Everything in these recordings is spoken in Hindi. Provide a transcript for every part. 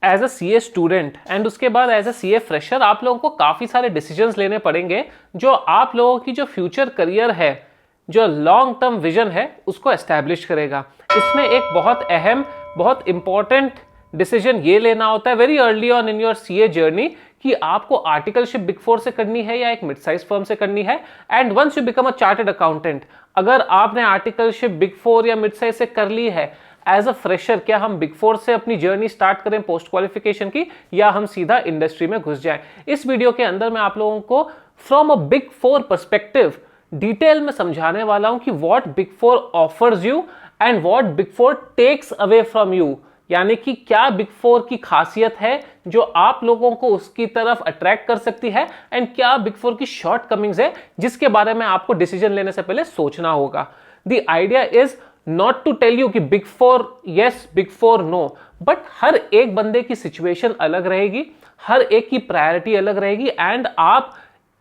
As a CA student and उसके बाद एज अ सीए फ्रेशर आप लोगों को काफ़ी सारे डिसीजंस लेने पड़ेंगे जो आप लोगों की जो फ्यूचर करियर है, जो लॉन्ग टर्म विजन है, उसको एस्टैब्लिश करेगा। इसमें एक बहुत अहम, बहुत इंपॉर्टेंट डिसीजन ये लेना होता है very early on in your CA journey कि आपको आर्टिकलशिप बिग फोर से करनी है या एक मिड साइज फर्म से करनी है। And once you become a chartered accountant, अगर आपने आर्टिकलशिप बिग फोर या मिड साइज से कर ली है एज अ फ्रेशर, क्या हम बिग फोर से अपनी जर्नी स्टार्ट करें पोस्ट क्वालिफिकेशन की, या हम सीधा इंडस्ट्री में घुस जाएं? इस वीडियो के अंदर मैं आप लोगों को from a big four perspective detail में समझाने वाला हूं कि what big four offers you and what big four takes away from you, यानी कि क्या बिग फोर की खासियत है जो आप लोगों को उसकी तरफ अट्रैक्ट कर सकती है, एंड क्या बिग फोर की शॉर्टकमिंग्स है जिसके बारे में आपको डिसीजन लेने से पहले सोचना होगा। The idea is not to tell you कि big four yes, big four no, but हर एक बंदे की सिचुएशन अलग रहेगी, हर एक की प्रायोरिटी अलग रहेगी, एंड आप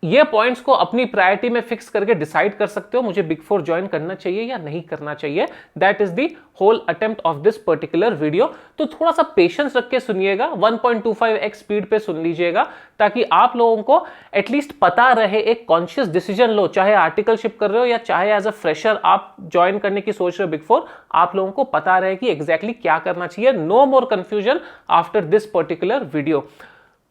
ये पॉइंट्स को अपनी प्रायोरिटी में फिक्स करके डिसाइड कर सकते हो मुझे बिग फोर ज्वाइन करना चाहिए या नहीं करना चाहिए। That is the whole attempt of this particular video. तो थोड़ा सा पेशेंस रख के सुनिएगा, 1.25x स्पीड पे सुन लीजिएगा ताकि आप लोगों को एटलीस्ट पता रहे, एक कॉन्शियस डिसीजन लो, चाहे आर्टिकलशिप कर रहे हो या चाहे एज अ फ्रेशर आप ज्वाइन करने की सोच रहे हो बिग फोर, आप लोगों को पता रहे कि एग्जैक्टली क्या करना चाहिए। No more confusion after this particular video.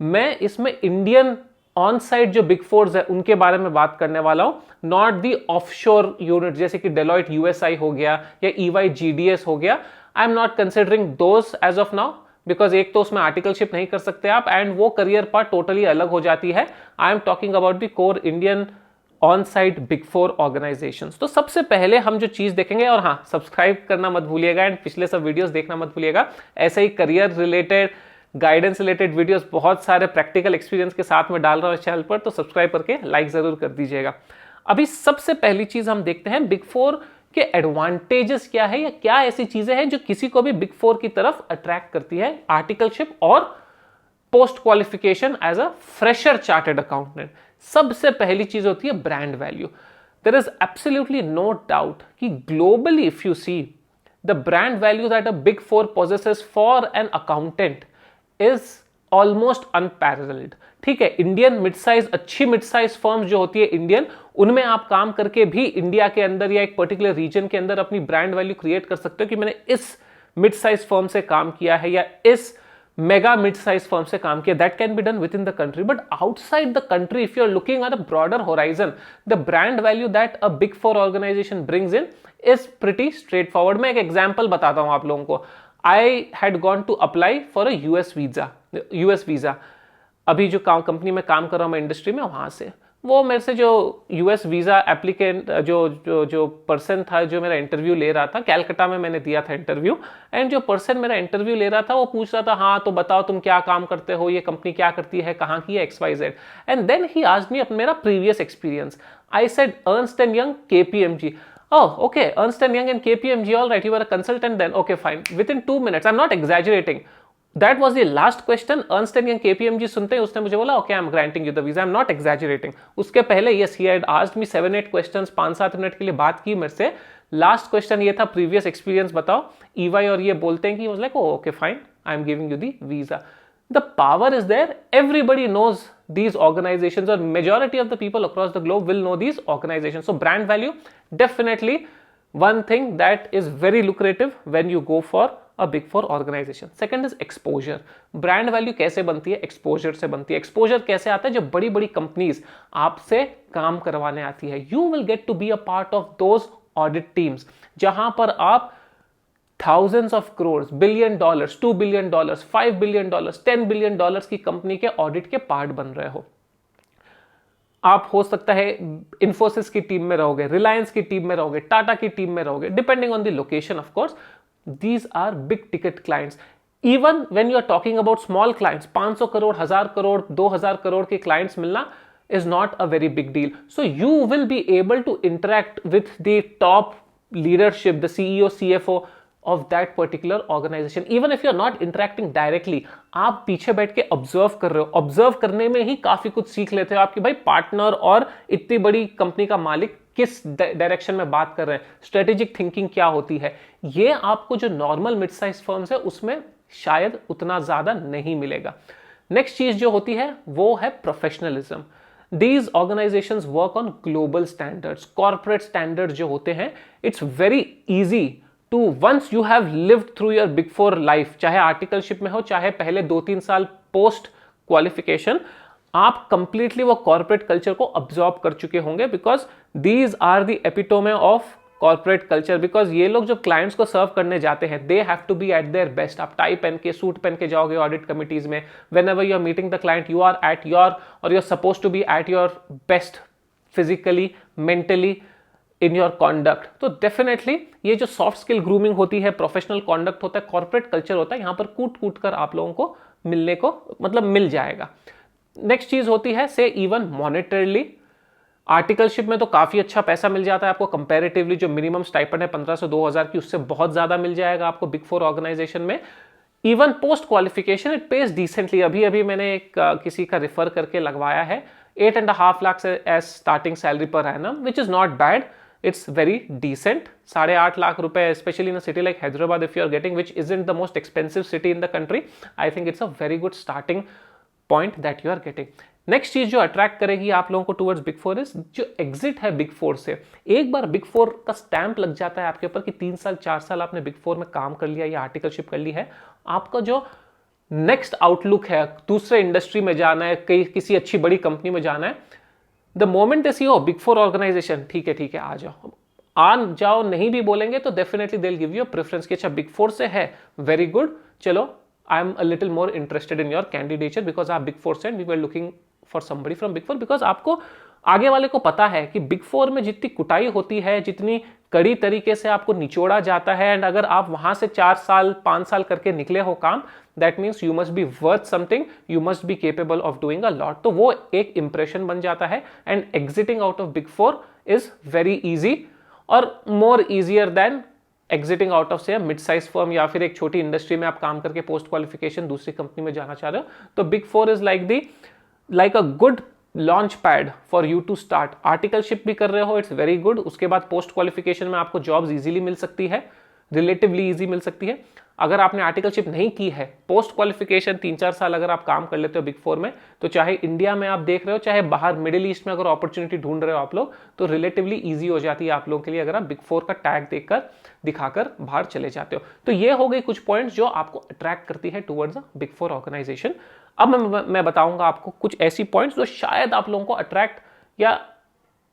मैं इसमें इंडियन ऑन साइट जो बिग फोर्स है उनके बारे में बात करने वाला हूं, नॉट दी ऑफशोर यूनिट जैसे कि डेलॉइट यूएसआई हो गया या ईवाई जीडीएस हो गया। I am not considering those as of now, because एक तो उसमें आर्टिकलशिप नहीं कर सकते आप एंड वो करियर पार्ट टोटली अलग हो जाती है। I am talking about the core Indian on site big four organisations. तो सबसे पहले हम जो चीज देखेंगे, और हाँ सब्सक्राइब करना मत भूलिएगा एंड पिछले सब वीडियोस देखना मत भूलिएगा, ऐसे ही career related, guidance related videos बहुत सारे प्रैक्टिकल एक्सपीरियंस के साथ में डाल रहा हूं इस चैनल पर, तो सब्सक्राइब करके लाइक जरूर कर दीजिएगा। अभी सबसे पहली चीज हम देखते हैं बिग फोर के एडवांटेजेस क्या है, या क्या ऐसी चीजें हैं जो किसी को भी बिग फोर की तरफ अट्रैक्ट करती है आर्टिकलशिप और post qualification as a fresher chartered accountant. सबसे पहली चीज होती है brand value. There is absolutely no doubt कि globally if you see the brand value that a big four possesses for an accountant is almost unparalleled. ठीक है, इंडियन मिड साइज, अच्छी मिड साइज फर्म्स जो होती है इंडियन, उनमें आप काम करके भी इंडिया के अंदर या एक पर्टिकुलर रीजन के अंदर अपनी ब्रांड वैल्यू क्रिएट कर सकते हो कि मैंने इस मिड साइज फर्म से काम किया है या इस मेगा मिड साइज फर्म से काम किया। That can be done within the country, but outside the country if you are looking at a broader horizon, the brand value that a big four organisation brings in is pretty straightforward. मैं एक एग्जाम्पल बताता हूं आप लोगों को। I had gone to apply for a US visa। अभी जो कंपनी में काम कर रहा हूं मैं इंडस्ट्री में, वहां से वो मेरे से जो US वीजा एप्लीकेंट जो पर्सन था जो मेरा इंटरव्यू ले रहा था, कैलकाटा में मैंने दिया था इंटरव्यू, एंड जो पर्सन मेरा इंटरव्यू ले रहा था वो पूछ रहा था हाँ तो बताओ तुम क्या काम करते हो, ये कंपनी क्या करती है, कहाँ की है, XYZ। And then he asked me मेरा previous experience. I said Ernst and Young, KPMG। Oh, okay. Ernst & Young and KPMG. All right. You were a consultant then. Okay, fine. Within 2 minutes. I'm not exaggerating. That was the last question. Ernst & Young, KPMG सुनते ही उसने मुझे बोला, okay, I'm granting you the visa. I'm not exaggerating. उसके पहले, yes, he had asked me 7-8 questions. 5-7 minute के लिए बात की मेरे से। लास्ट क्वेश्चन ये था, प्रीवियस एक्सपीरियंस बताओ। EY और ये बोलते हैं कि was like, oh, okay, fine. I'm giving you the visa. The power is there. Everybody knows these organizations, or majority of the people across the globe will know these organizations. So brand value, definitely one thing that is very lucrative when you go for a big four organization. Second is exposure. Brand value कैसे बनती है? Exposure से बनती है। Exposure कैसे आता है? जब बड़ी बड़ी कंपनीज आपसे काम करवाने आती है, you will get to be a part of those audit teams, जहां पर आप thousands of crores, $1 billion, $2 billion, $5 billion, $10 billion की कंपनी के ऑडिट के पार्ट बन रहे हो। आप हो सकता है इंफोसिस की टीम में रहोगे, रिलायंस की टीम में रहोगे, टाटा की टीम में रहोगे, depending on the location of course. These are big ticket clients. Even when you are talking about small clients, 500 crore, 1000 crore, 2000 crore के क्लाइंट्स मिलना is not a very big deal. So you will be able to interact with the top leadership, the CEO, CFO of that particular organization. Even if you're not interacting directly, आप पीछे बैठ के ऑब्जर्व कर रहे हो, ऑब्जर्व करने में ही काफी कुछ सीख लेते हो आपकी भाई पार्टनर और इतनी बड़ी कंपनी का मालिक किस डायरेक्शन में बात कर रहे हैं, स्ट्रेटेजिक थिंकिंग क्या होती है, ये आपको जो नॉर्मल मिड साइज फर्म्स है उसमें शायद उतना ज़्यादा नहीं मिलेगा। नेक्स्ट चीज़ जो होती है वो है professionalism. These organizations work on global standards, corporate standards जो होते हैं, it's very easy to once you have lived through your big four life, चाहे आर्टिकलशिप में हो चाहे पहले 2-3 साल पोस्ट क्वालिफिकेशन, आप कंप्लीटली वो कॉर्पोरेट कल्चर को अब्सॉर्ब कर चुके होंगे, because these are the epitome of corporate culture. Because ये लोग जब क्लाइंट्स को सर्व करने जाते हैं, they have to be at their best. आप टाई पहन के, सूट पहन के जाओगे ऑडिट कमिटीज में, whenever you are meeting the client, you are at your और you are suppose to be at your best physically, mentally, in your conduct. तो डेफिनेटली ये जो सॉफ्ट स्किल ग्रूमिंग होती है, प्रोफेशनल कॉन्डक्ट होता है, कॉर्पोरेट कल्चर होता है, यहाँ पर कूट कूट कर आप लोगों को मिलने को मिल जाएगा। नेक्स्ट चीज होती है से इवन मॉनेटरली। आर्टिकलशिप में तो काफी अच्छा पैसा मिल जाता है आपको कंपैरेटिवली। जो मिनिमम स्टाइपेंड है 1500 से 2000 की, उससे बहुत ज्यादा मिल जाएगा आपको बिग फोर ऑर्गेनाइजेशन में। Even post qualification it pays decently. अभी मैंने एक किसी का रेफर करके लगवाया है 8.5 लाख से as starting salary per annum, which is not bad, it's very decent. 8.5 lakh रुपए, specially in a city like Hyderabad, if you are getting, which isn't the most expensive city in the country, I think it's a very good starting point that you are getting. Next चीज जो अट्रैक्ट करेगी आप लोगों को टुवर्ड्स बिग फोर इज जो एग्जिट है बिग फोर से। एक बार बिग फोर का स्टैंप लग जाता है आपके ऊपर कि 3 साल 4 साल आपने बिग फोर में काम कर लिया या आर्टिकलशिप कर ली है, आपका जो नेक्स्ट आउटलुक है, दूसरे इंडस्ट्री में जाना है, किसी अच्छी बड़ी कंपनी में जाना है, the moment they see oh big four organisation, ठीक है आ जाओ नहीं भी बोलेंगे तो definitely they will give you preference कि अच्छा बिग फोर से है, वेरी गुड, चलो I am a little more interested in your candidature because आप बिग फोर से and we were looking for somebody from big four. Because आपको आगे वाले को पता है कि बिग फोर में जितनी कुटाई होती है, जितनी कड़ी तरीके से आपको निचोड़ा जाता है, एंड अगर आप वहां से 4 साल 5 साल करके निकले हो काम, that means you must be worth something, you must be capable of doing a lot. तो वो एक इंप्रेशन बन जाता है and exiting out of big four is very easy और more easier than exiting out of से मिड साइज फर्म या फिर एक छोटी इंडस्ट्री में आप काम करके पोस्ट क्वालिफिकेशन दूसरी कंपनी में जाना चाह रहे हो। तो big four is like a good launch pad for you to start. Articleship भी कर रहे हो, इट्स वेरी गुड। उसके बाद पोस्ट क्वालिफिकेशन में आपको जॉब्स इजीली मिल सकती है, रिलेटिवली इजी मिल सकती है। अगर आपने आर्टिकलशिप नहीं की है, पोस्ट क्वालिफिकेशन 3-4 साल अगर आप काम कर लेते हो बिग फोर में, तो चाहे इंडिया में आप देख रहे हो चाहे बाहर मिडिल ईस्ट में अगर अपॉर्चुनिटी ढूंढ रहे हो आप लोग, तो रिलेटिवली इजी हो जाती है आप लोगों के लिए अगर आप बिग फोर का टैग देखकर दिखाकर बाहर चले जाते हो। तो ये हो गई कुछ पॉइंट्स जो आपको अट्रैक्ट करती है towards a big four organisation. अब मैं बताऊंगा आपको कुछ ऐसी पॉइंट्स जो शायद आप लोगों को अट्रैक्ट या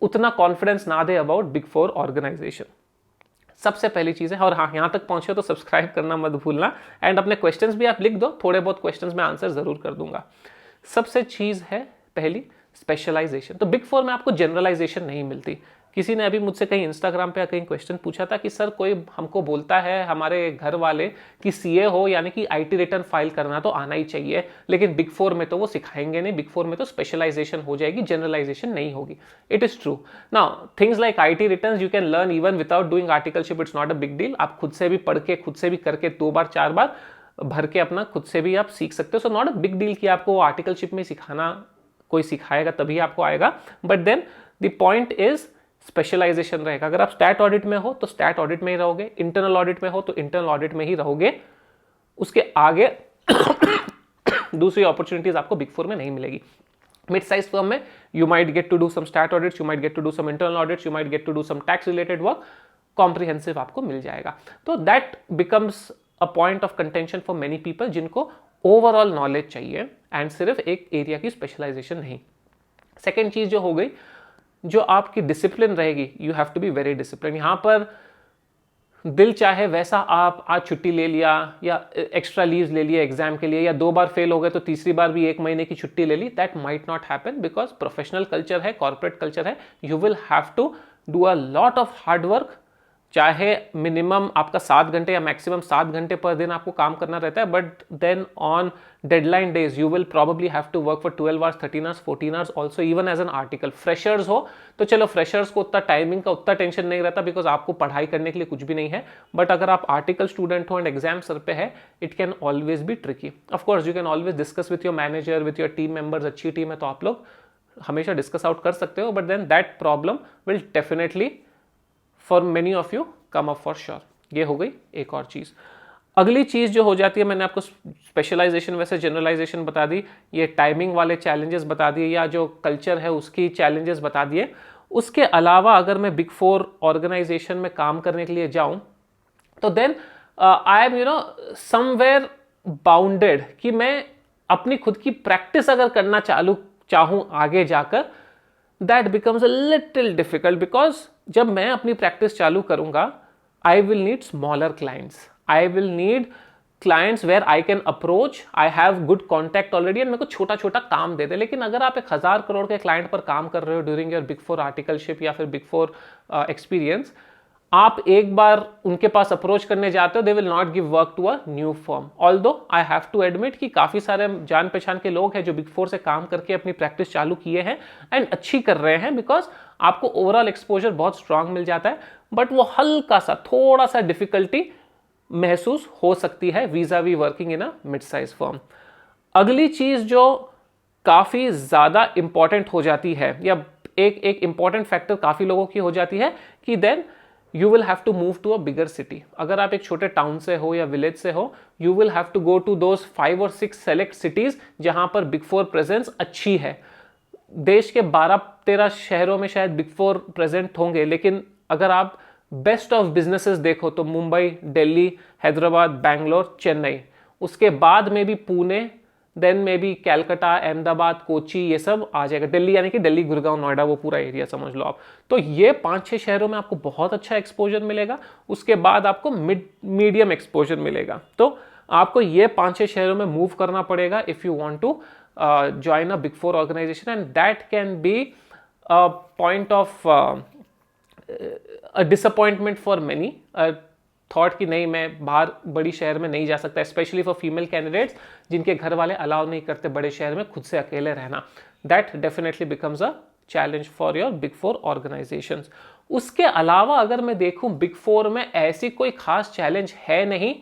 उतना कॉन्फिडेंस ना दे अबाउट बिग फोर ऑर्गेनाइजेशन। सबसे पहली चीज है, और हाँ यहां तक पहुंचे तो सब्सक्राइब करना मत भूलना, एंड अपने क्वेश्चंस भी आप लिख दो, थोड़े बहुत क्वेश्चंस में आंसर जरूर कर दूंगा। सबसे चीज है पहली स्पेशलाइजेशन। तो बिग फोर में आपको जनरलाइजेशन नहीं मिलती। किसी ने अभी मुझसे कहीं इंस्टाग्राम पे कहीं क्वेश्चन पूछा था कि सर कोई हमको बोलता है हमारे घर वाले कि सीए हो यानी कि आईटी रिटर्न फाइल करना तो आना ही चाहिए, लेकिन बिग फोर में तो वो सिखाएंगे नहीं, बिग फोर में तो स्पेशलाइजेशन हो जाएगी, जनरलाइजेशन नहीं होगी। It is true. Now things like IT returns you can learn even without doing articleship, it's not a big deal. आप खुद से भी पढ़ के, खुद से भी करके 2 बार 4 बार भर के अपना खुद से भी आप सीख सकते हो। So not a big deal कि आपको आर्टिकलशिप में सिखाना, कोई सिखाएगा तभी आपको आएगा। But then the point is specialisation रहेगा। अगर आप स्टैट ऑडिट में हो तो स्टैट ऑडिट में ही रहोगे, इंटरनल ऑडिट में हो तो इंटरनल ऑडिट में ही रहोगे, उसके आगे दूसरी अपॉर्चुनिटीज आपको बिग फोर में नहीं मिलेगी। मिड साइज फर्म में you might get to do some stat audits, you might get to do some internal audits, you might get to do some tax related work, comprehensive आपको मिल जाएगा। तो that becomes a point of contention for many people जिनको ओवरऑल नॉलेज चाहिए एंड सिर्फ एक एरिया की स्पेशलाइजेशन नहीं। सेकेंड चीज जो हो गई, जो आपकी डिसिप्लिन रहेगी, you have to be very discipline. यहां पर दिल चाहे वैसा आप आज छुट्टी ले लिया या एक्स्ट्रा लीव्स ले लिया एग्जाम के लिए, या 2 बार फेल हो गए तो तीसरी बार भी 1 महीने की छुट्टी ले ली, that might not happen because professional culture है, कॉर्पोरेट कल्चर है। You will have to do a lot of hard work. चाहे मिनिमम आपका 7 घंटे या मैक्सिमम 7 घंटे पर दिन आपको काम करना रहता है, but then on deadline days you will probably have to work for 12 hours, 13 hours, 14 hours also even as an article. Freshers हो तो चलो फ्रेशर्स को उतना टाइमिंग का उतना टेंशन नहीं रहता बिकॉज आपको पढ़ाई करने के लिए कुछ भी नहीं है। बट अगर आप आर्टिकल स्टूडेंट हो एंड एग्जाम सर पे है, it can always be tricky. Of course you can always discuss with your manager, with your team members, अच्छी टीम है तो आप लोग हमेशा डिस्कस आउट कर सकते हो, but then that problem will definitely for many of you come up for sure. ये हो गई एक और चीज। अगली चीज़ जो हो जाती है, मैंने आपको स्पेशलाइजेशन वैसे जनरलाइजेशन बता दी, ये टाइमिंग वाले चैलेंजेस बता दिए, या जो कल्चर है उसकी चैलेंजेस बता दिए। उसके अलावा अगर मैं बिग 4 ऑर्गेनाइजेशन में काम करने के लिए जाऊं तो then I am somewhere bounded कि मैं अपनी खुद की प्रैक्टिस अगर करना चाहूं आगे जाकर, that becomes a little difficult, because जब मैं अपनी प्रैक्टिस चालू करूंगा I will need smaller clients, I will need clients where I can approach, I have good contact already and मेरे को छोटा छोटा काम दे दे। लेकिन अगर आप 1,000 करोड़ के क्लाइंट पर काम कर रहे हो ड्यूरिंग योर बिग 4 आर्टिकलशिप या फिर बिग 4 एक्सपीरियंस, आप एक बार उनके पास अप्रोच करने जाते हो, they will not give work to a new firm. Although I have to admit कि काफी सारे जान पहचान के लोग हैं जो बिग 4 से काम करके अपनी प्रैक्टिस चालू किए हैं एंड अच्छी कर रहे हैं, बिकॉज आपको ओवरऑल एक्सपोजर बहुत स्ट्रांग मिल जाता है। बट वो हल्का सा थोड़ा सा डिफिकल्टी महसूस हो सकती है वीजा we working in a mid size firm. अगली चीज जो काफी ज्यादा इंपॉर्टेंट हो जाती है, या एक इंपॉर्टेंट फैक्टर काफी लोगों की हो जाती है, कि then you will have to move to a bigger city. अगर आप एक छोटे टाउन से हो या विलेज से हो, you will have to go to those 5 और 6 सेलेक्ट सिटीज जहां पर बिग 4 प्रेजेंस अच्छी है। देश के 12-13 शहरों में शायद बिग 4 प्रेजेंट होंगे, लेकिन अगर आप बेस्ट ऑफ बिजनेसेस देखो तो मुंबई, दिल्ली, हैदराबाद, बैंगलोर, चेन्नई, उसके बाद में भी Pune, then maybe Calcutta, Ahmedabad, Kochi, ये सब आ जाएगा। दिल्ली यानी कि दिल्ली, गुड़गांव, नोएडा, वो पूरा एरिया समझ लो आप। तो ये 5-6 शहरों में आपको बहुत अच्छा एक्सपोजर मिलेगा। उसके बाद आपको मीडियम एक्सपोजर मिलेगा। तो आपको ये 5-6 शहरों में मूव करना पड़ेगा if you want to join a big 4 organisation, and that can be a point of disappointment for many. Thought कि नहीं, मैं बाहर बड़ी शहर में नहीं जा सकता, स्पेशली फॉर फीमेल कैंडिडेट्स जिनके घर वाले अलाउ नहीं करते बड़े शहर में खुद से अकेले रहना। That definitely becomes a challenge for your big 4 organisations. उसके अलावा अगर मैं देखूं बिग 4 में ऐसी कोई खास चैलेंज है नहीं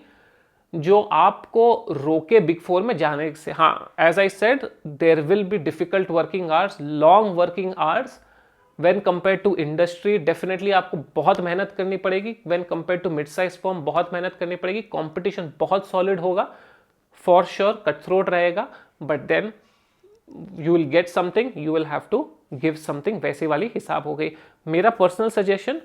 जो आपको रोके बिग 4 में जाने से। हाँ, as I said, there will be difficult working hours, long working hours when compared to industry। Definitely आपको बहुत मेहनत करनी पड़ेगी। when compared to mid size firm बहुत मेहनत करनी पड़ेगी। कंपटीशन बहुत सॉलिड होगा, फॉर श्योर कट थ्रोट रहेगा, but then you will get something, you will have to give something. वैसी वाली हिसाब हो गई। मेरा पर्सनल सजेशन,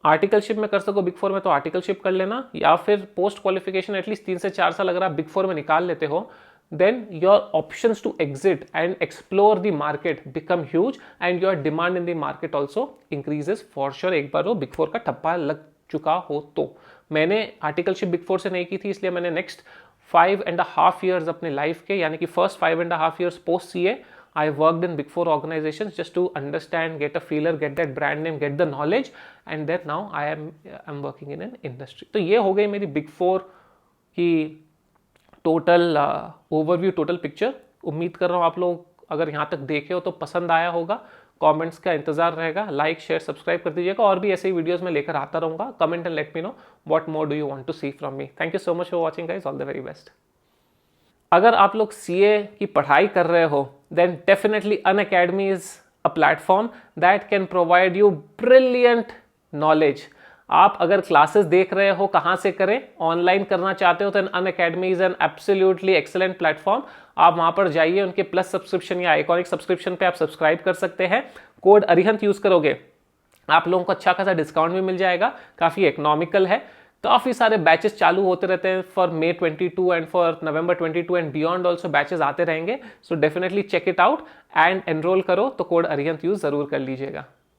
आर्टिकलशिप में कर सको बिग 4 में तो आर्टिकलशिप कर लेना, या फिर पोस्ट क्वालिफिकेशन एटलीस्ट 3 से 4 साल अगर आप बिग 4 में निकाल लेते हो, then your options to exit and explore the market become huge and your demand in the market also increases for sure। एक बार वो बिग 4 का ठप्पा लग चुका हो तो। मैंने आर्टिकलशिप बिग 4 से नहीं की थी, इसलिए मैंने नेक्स्ट 5.5 years अपने लाइफ के, यानी कि first 5.5 years post CA I worked in big 4 organizations just to understand, get a feeler, get that brand name, get the knowledge, and then now I'm working in an industry। तो ये हो गई मेरी बिग 4 की टोटल ओवरव्यू, टोटल पिक्चर। उम्मीद कर रहा हूँ आप लोग अगर यहाँ तक देखे हो तो पसंद आया होगा। कमेंट्स का इंतजार रहेगा। लाइक, शेयर, सब्सक्राइब कर दीजिएगा। और भी ऐसे ही वीडियोस में लेकर आता रहूँगा। Comment and let me know what more do you want to see from me. Thank you so much for watching guys, all the very best. अगर आप लोग CA की पढ़ाई कर रहे हो, then definitely Unacademy is a platform that can provide you brilliant knowledge. आप अगर क्लासेस देख रहे हो कहाँ से करें, ऑनलाइन करना चाहते हो, तो Unacademy is an absolutely excellent platform. आप वहां पर जाइए, उनके प्लस सब्सक्रिप्शन या आइकॉनिक सब्सक्रिप्शन पे आप सब्सक्राइब कर सकते हैं। कोड अरिहंत यूज करोगे, आप लोगों को अच्छा खासा डिस्काउंट भी मिल जाएगा। काफी इकोनॉमिकल है। काफी सारे बैचेस चालू होते रहते हैं for May 22 and for November 22 and beyond also batches आते रहेंगे। So definitely check it out and enrol करो। तो कोड अरिहंत यूज जरूर कर लीजिएगा।